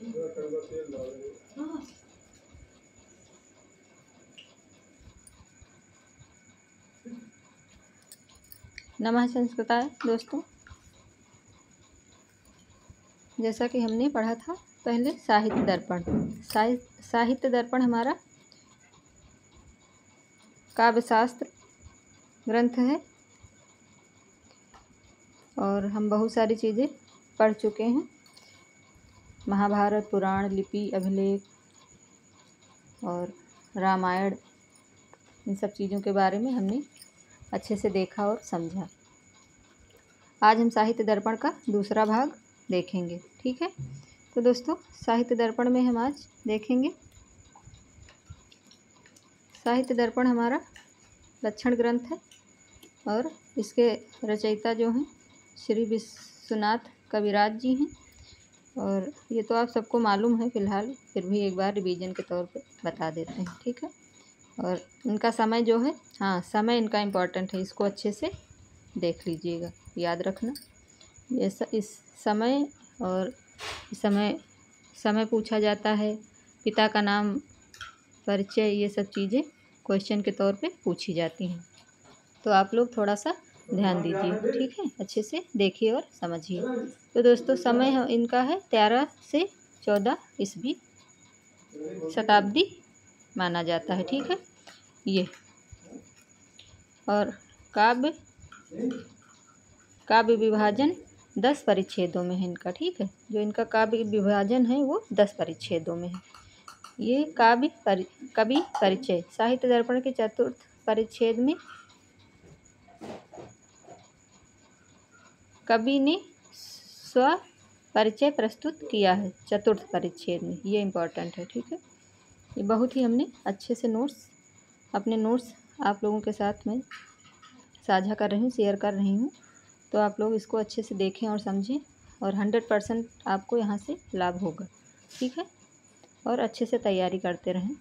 नमः संस्कृताय दोस्तों, जैसा कि हमने पढ़ा था पहले साहित्य दर्पण। साहित्य दर्पण हमारा काव्यशास्त्र ग्रंथ है और हम बहुत सारी चीज़ें पढ़ चुके हैं। महाभारत, पुराण, लिपि, अभिलेख और रामायण, इन सब चीज़ों के बारे में हमने अच्छे से देखा और समझा। आज हम साहित्य दर्पण का दूसरा भाग देखेंगे, ठीक है। तो दोस्तों, साहित्य दर्पण में हम आज देखेंगे, साहित्य दर्पण हमारा लक्षण ग्रंथ है और इसके रचयिता जो हैं श्री विश्वनाथ कविराज जी हैं। और ये तो आप सबको मालूम है, फ़िलहाल फिर भी एक बार रिवीजन के तौर पे बता देते हैं, ठीक है। और इनका समय जो है, हाँ, समय इनका इम्पॉर्टेंट है, इसको अच्छे से देख लीजिएगा, याद रखना। इस समय और समय पूछा जाता है, पिता का नाम, परिचय, ये सब चीज़ें क्वेश्चन के तौर पे पूछी जाती हैं। तो आप लोग थोड़ा सा ध्यान दीजिए, ठीक है, अच्छे से देखिए और समझिए। तो दोस्तों, समय इनका है 13 से 14 ईस्वी शताब्दी माना जाता है, ठीक है ये। और काव्य विभाजन 10 परिच्छेदों में है इनका, ठीक है। जो इनका काव्य विभाजन है वो 10 परिच्छेदों में है। ये कवि परिचय साहित्य दर्पण के चतुर्थ परिच्छेद में कवि ने स्व परिचय प्रस्तुत किया है। चतुर्थ परिच्छेद में ये इम्पोर्टेंट है, ठीक है। ये बहुत ही हमने अच्छे से अपने नोट्स आप लोगों के साथ में साझा कर रही हूँ, शेयर कर रही हूँ। तो आप लोग इसको अच्छे से देखें और समझें और 100% आपको यहाँ से लाभ होगा, ठीक है। और अच्छे से तैयारी करते रहें।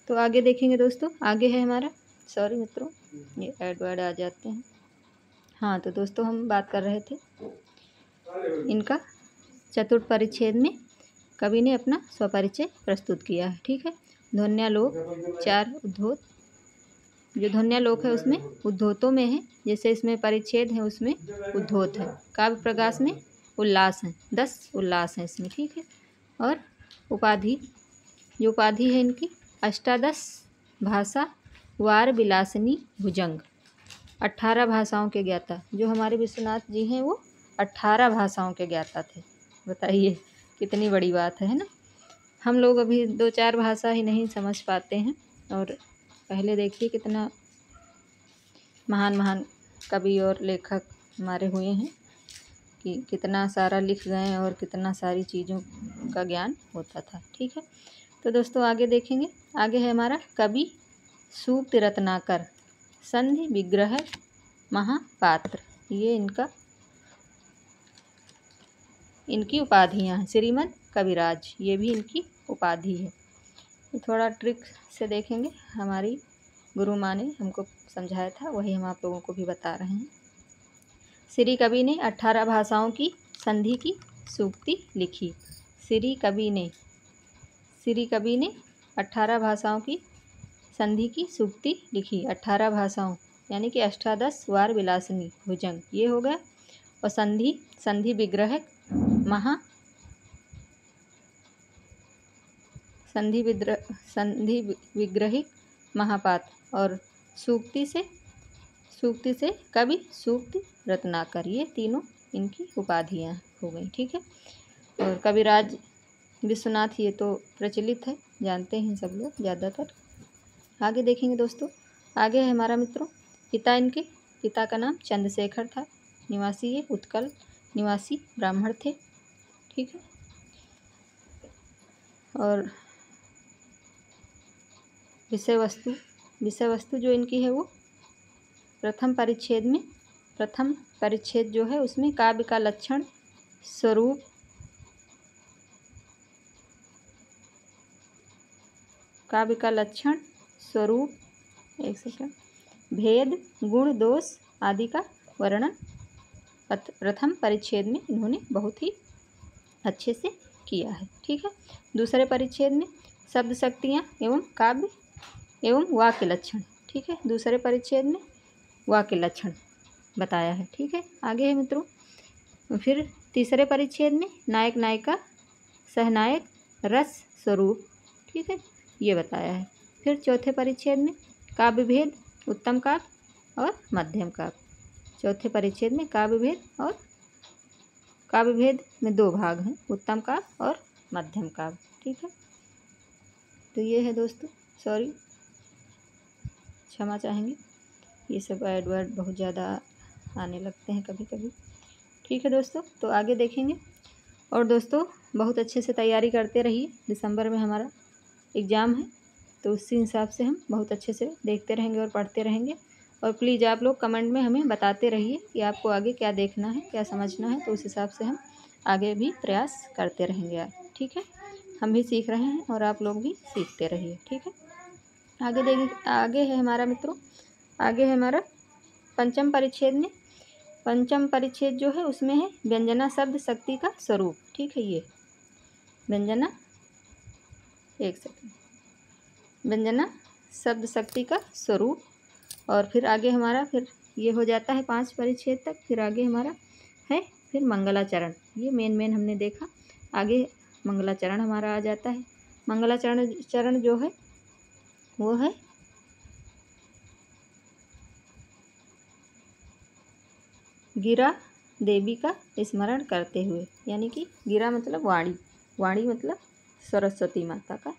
तो आगे देखेंगे दोस्तों, आगे है हमारा, सॉरी मित्रों, ये ऐड वर्ड आ जाते हैं। हाँ, तो दोस्तों हम बात कर रहे थे इनका चतुर्थ परिच्छेद में कवि ने अपना स्वपरिचय प्रस्तुत किया है, ठीक है। ध्वन्यालोक 4 उद्धोत, जो ध्वन्यालोक है उसमें उद्धोतों में है, जैसे इसमें परिच्छेद है उसमें उद्धोत है। काव्य प्रकाश में उल्लास है, 10 उल्लास हैं इसमें, ठीक है। और उपाधि, जो उपाधि है इनकी, अष्टादश भाषा वार विलासिनी भुजंग, 18 भाषाओं के ज्ञाता। जो हमारे विश्वनाथ जी हैं वो 18 भाषाओं के ज्ञाता थे। बताइए कितनी बड़ी बात है ना। हम लोग अभी 2-4 भाषा ही नहीं समझ पाते हैं, और पहले देखिए कितना महान कवि और लेखक हमारे हुए हैं कि कितना सारा लिख गए और कितना सारी चीज़ों का ज्ञान होता था, ठीक है। तो दोस्तों आगे देखेंगे, आगे है हमारा कवि सूक्त रत्नाकर संधि विग्रह महापात्र। ये इनकी उपाधियाँ हैं। श्रीमद कविराज, ये भी इनकी उपाधि है। तो थोड़ा ट्रिक से देखेंगे, हमारी गुरु माँ ने हमको समझाया था, वही हम आप लोगों को भी बता रहे हैं। श्री कवि ने 18 भाषाओं की संधि की सूक्ति लिखी। श्री कवि ने 18 भाषाओं की संधि की सूक्ति लिखी। 18 भाषाओं यानी कि अष्टादश वार विलासिनी भुजंग, ये हो गया। और संधि विग्रहिक महापात्र। और सूक्ति से कवि सूक्त रत्नाकर, ये तीनों इनकी उपाधियाँ हो गई, ठीक है। और कविराज विश्वनाथ, ये तो प्रचलित है, जानते हैं सब लोग ज़्यादातर। आगे देखेंगे दोस्तों, आगे है हमारा मित्रों पिता का नाम चंद्रशेखर था, निवासी ये उत्कल निवासी ब्राह्मण थे, ठीक है। और विषय वस्तु जो इनकी है वो प्रथम परिच्छेद जो है उसमें काव्य का लक्षण, स्वरूप, एक सेकंड, भेद, गुण, दोष आदि का वर्णन प्रथम परिच्छेद में इन्होंने बहुत ही अच्छे से किया है। ठीक है, दूसरे परिच्छेद में शब्द शक्तियाँ एवं काव्य एवं वाक्य लक्षण। ठीक है, दूसरे परिच्छेद में वाक्य लक्षण बताया है। ठीक है, आगे है मित्रों फिर तीसरे परिच्छेद में नायक नायिका सहनायक रस स्वरूप। ठीक है, ये बताया है। फिर चौथे परिच्छेद में काव्य भेद उत्तम काव्य और मध्यम काव्य। चौथे परिच्छेद में काव्य भेद और काव्य भेद में दो भाग हैं, उत्तम काव्य और मध्यम काव्य। ठीक है, तो ये है दोस्तों, सॉरी क्षमा चाहेंगे, ये सब ऐड वर्ड बहुत ज़्यादा आने लगते हैं कभी कभी। ठीक है दोस्तों, तो आगे देखेंगे। और दोस्तों बहुत अच्छे से तैयारी करते रहिए, दिसंबर में हमारा एग्ज़ाम है, तो उसी हिसाब से हम बहुत अच्छे से देखते रहेंगे और पढ़ते रहेंगे। और प्लीज़ आप लोग कमेंट में हमें बताते रहिए कि आपको आगे क्या देखना है, क्या समझना है, तो उस हिसाब से हम आगे भी प्रयास करते रहेंगे आप। ठीक है, हम भी सीख रहे हैं और आप लोग भी सीखते रहिए। ठीक है, आगे है हमारा मित्रों, आगे है हमारा पंचम परिच्छेद में। पंचम परिच्छेद जो है उसमें है व्यंजना शब्द शक्ति का स्वरूप। ठीक है, ये व्यंजना, एक सेकंड, व्यंजना शब्द शक्ति का स्वरूप। और फिर आगे हमारा फिर ये हो जाता है 5 परिच्छेद तक। फिर आगे हमारा है फिर मंगलाचरण, ये मेन हमने देखा। आगे मंगलाचरण हमारा आ जाता है। मंगलाचरण जो है वो है गिरा देवी का स्मरण करते हुए, यानी कि गिरा मतलब वाणी, वाणी मतलब सरस्वती माता का,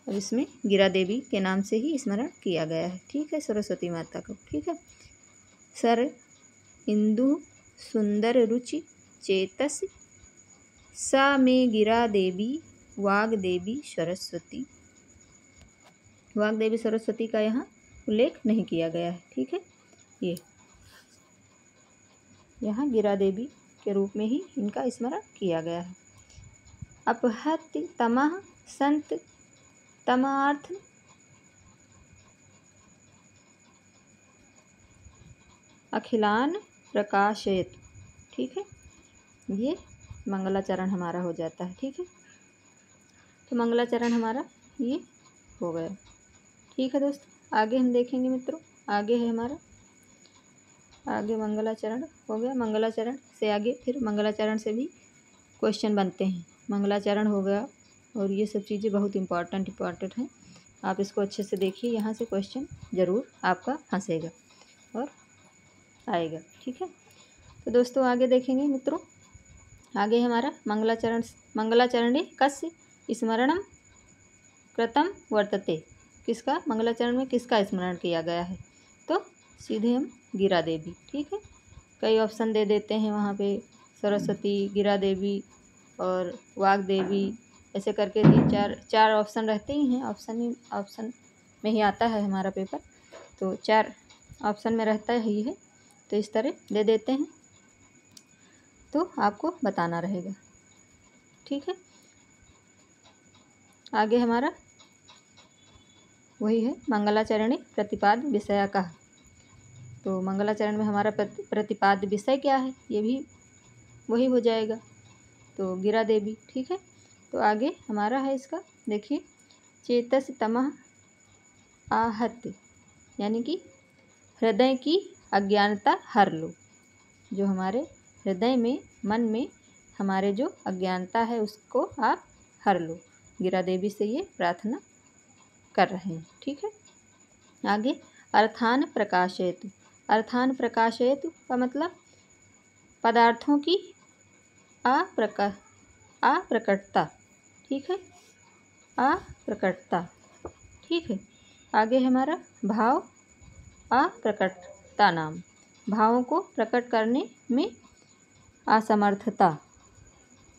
और इसमें गिरा देवी के नाम से ही स्मरण किया गया है। ठीक है, सरस्वती माता को। ठीक है, सर इंदु सुंदर रुचि चेतस सा में गिरा देवी वाग देवी सरस्वती। वाग देवी सरस्वती का यहाँ उल्लेख नहीं किया गया है। ठीक है, ये यहाँ गिरा देवी के रूप में ही इनका स्मरण किया गया है। अपहत्य तमः संत तमार्थ अखिलान प्रकाशयत। ठीक है, ये मंगलाचरण हमारा हो जाता है। ठीक है, तो मंगलाचरण हमारा ये हो गया। ठीक है दोस्तों, आगे हम देखेंगे मित्रों, आगे है हमारा, आगे मंगलाचरण हो गया। मंगलाचरण से आगे फिर मंगलाचरण से भी क्वेश्चन बनते हैं। मंगलाचरण हो गया, और ये सब चीज़ें बहुत इम्पॉर्टेंट हैं। आप इसको अच्छे से देखिए, यहाँ से क्वेश्चन ज़रूर आपका फंसेगा और आएगा। ठीक है, तो दोस्तों आगे देखेंगे मित्रों, आगे हमारा मंगलाचरणे कस्य स्मरणम कृतम वर्तते। किसका मंगलाचरण में किसका स्मरण किया गया है, तो सीधे हम गिरा देवी। ठीक है, कई ऑप्शन दे देते हैं वहाँ पे, सरस्वती, गिरा देवी और वाग देवी, ऐसे करके 4 ऑप्शन रहते ही हैं। ऑप्शन में ही आता है हमारा पेपर, तो 4 ऑप्शन में रहता ही है, तो इस तरह दे देते हैं, तो आपको बताना रहेगा। ठीक है, आगे हमारा वही है मंगलाचरणी प्रतिपाद्य विषय का। तो मंगलाचरण में हमारा प्रतिपाद्य विषय क्या है, ये भी वही हो जाएगा, तो गिरा देवी। ठीक है, तो आगे हमारा है इसका, देखिए, चेतस तमः आहत्य, यानी कि हृदय की अज्ञानता हर लो। जो हमारे हृदय में, मन में हमारे जो अज्ञानता है उसको आप हर लो। गिरा देवी से ये प्रार्थना कर रहे हैं। ठीक है, आगे अर्थान प्रकाशयतु। अर्थान प्रकाशयतु का मतलब पदार्थों की अप्रकटता। ठीक है, अप्रकटता। ठीक है, आगे हमारा भाव अप्रकटता नाम, भावों को प्रकट करने में असमर्थता,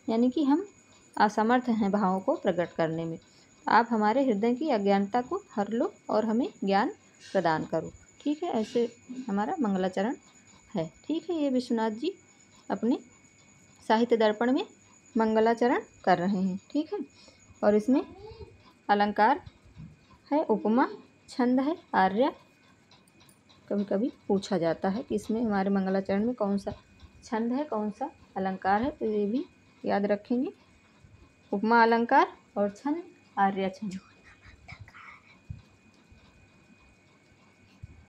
यानी कि हम असमर्थ हैं भावों को प्रकट करने में। आप हमारे हृदय की अज्ञानता को हर लो और हमें ज्ञान प्रदान करो। ठीक है, ऐसे हमारा मंगलाचरण है। ठीक है, ये विश्वनाथ जी अपने साहित्य दर्पण में मंगलाचरण कर रहे हैं। ठीक है, और इसमें अलंकार है, उपमा, छंद है, आर्य। कभी कभी पूछा जाता है कि इसमें हमारे मंगलाचरण में कौन सा छंद है, कौन सा अलंकार है, तो ये भी याद रखेंगे। उपमा अलंकार और छंद आर्य छंद।